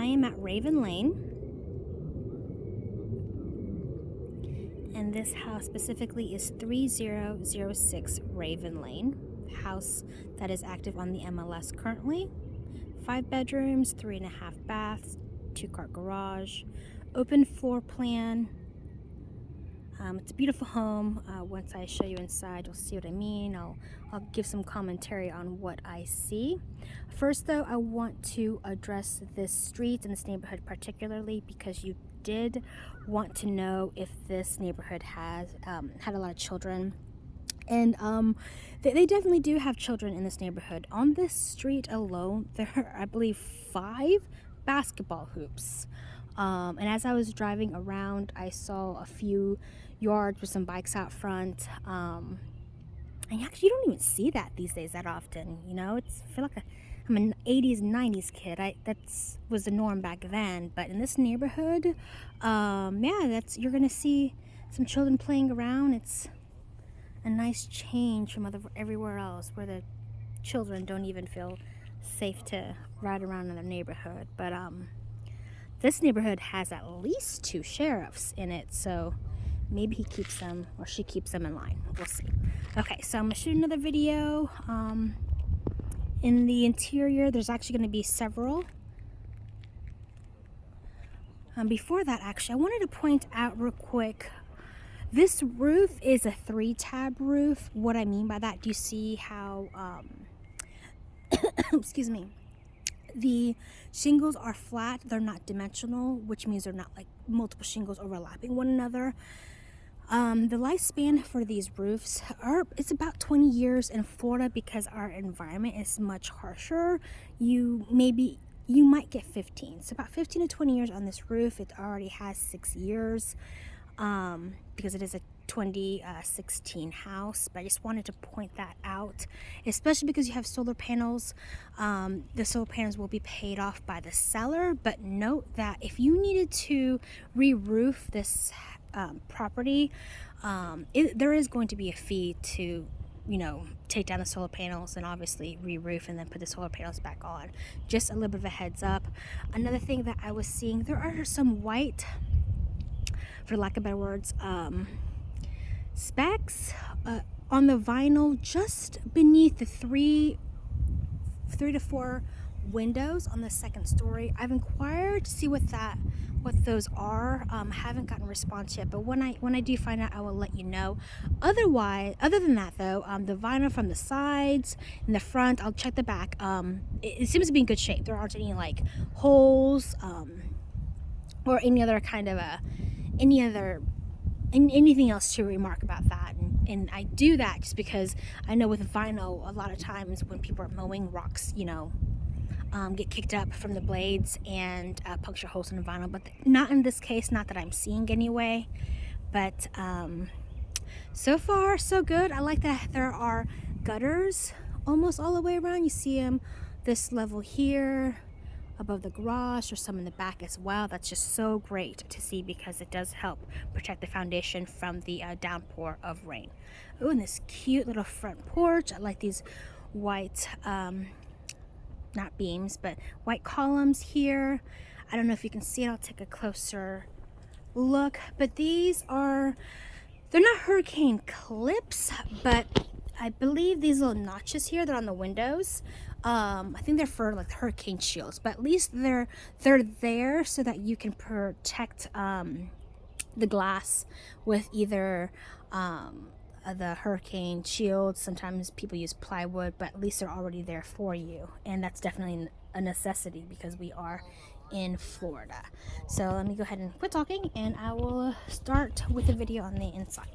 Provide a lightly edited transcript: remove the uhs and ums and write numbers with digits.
I am at Raven Lane, and this house specifically is 3006 Raven Lane, house that is active on the MLS currently. 5 bedrooms, 3.5 baths, 2-car garage, open floor plan. It's a beautiful home. Once I show you inside, you'll see what I mean. I'll give some commentary on what I see. First, though, I want to address this street and this neighborhood particularly because you did want to know if this neighborhood has had a lot of children. And they definitely do have children in this neighborhood. On this street alone, there are, I believe, 5 basketball hoops. And as I was driving around, I saw a few yards with some bikes out front. And actually, you don't even see that these days that often. You know, I feel like I'm an 80s, 90s kid. That was the norm back then. But in this neighborhood, yeah, you're gonna see some children playing around. It's a nice change from everywhere else, where the children don't even feel safe to ride around in their neighborhood. But this neighborhood has at least 2 sheriffs in it, so maybe he keeps them or she keeps them in line. We'll see. Okay, so I'm gonna shoot another video. In the interior, there's actually gonna be several. Before that, actually, I wanted to point out real quick, this roof is a 3-tab roof. What I mean by that, do you see how, excuse me, the shingles are flat, they're not dimensional, which means they're not like multiple shingles overlapping one another. The lifespan for these roofs it's about 20 years in Florida because our environment is much harsher. You might get 15. So about 15 to 20 years on this roof. It already has 6 years because it is a 2016 house, but I just wanted to point that out, especially because you have solar panels. The solar panels will be paid off by the seller, but note that if you needed to re-roof this property, there is going to be a fee to, take down the solar panels and obviously re-roof and then put the solar panels back on. Just a little bit of a heads up. Another thing that I was seeing, there are some white, for lack of better words, specks on the vinyl just beneath the 3 to 4 windows on the 2nd story. I've inquired to see what those are. Haven't gotten a response yet, but when I do find out, I will let you know. Other than that though, the vinyl from the sides and the front, I'll check the back. It seems to be in good shape. There aren't any like holes or any other kind of anything else to remark about that. And I do that just because I know with vinyl, a lot of times when people are mowing, rocks, get kicked up from the blades and puncture holes in the vinyl, but not in this case, not that I'm seeing anyway. But so far so good. I like that there are gutters almost all the way around. You see them this level here above the garage, or some in the back as well. That's just so great to see because it does help protect the foundation from the downpour of rain. Oh, and this cute little front porch. I like these white not beams, but white columns here. I don't know if you can see it. I'll take a closer look, but they're not hurricane clips, but I believe these little notches here, they're on the windows. I think they're for like hurricane shields, but at least they're there so that you can protect the glass with either the hurricane shield. Sometimes people use plywood, but at least they're already there for you, and that's definitely a necessity because we are in Florida. So let me go ahead and quit talking, and I will start with the video on the inside.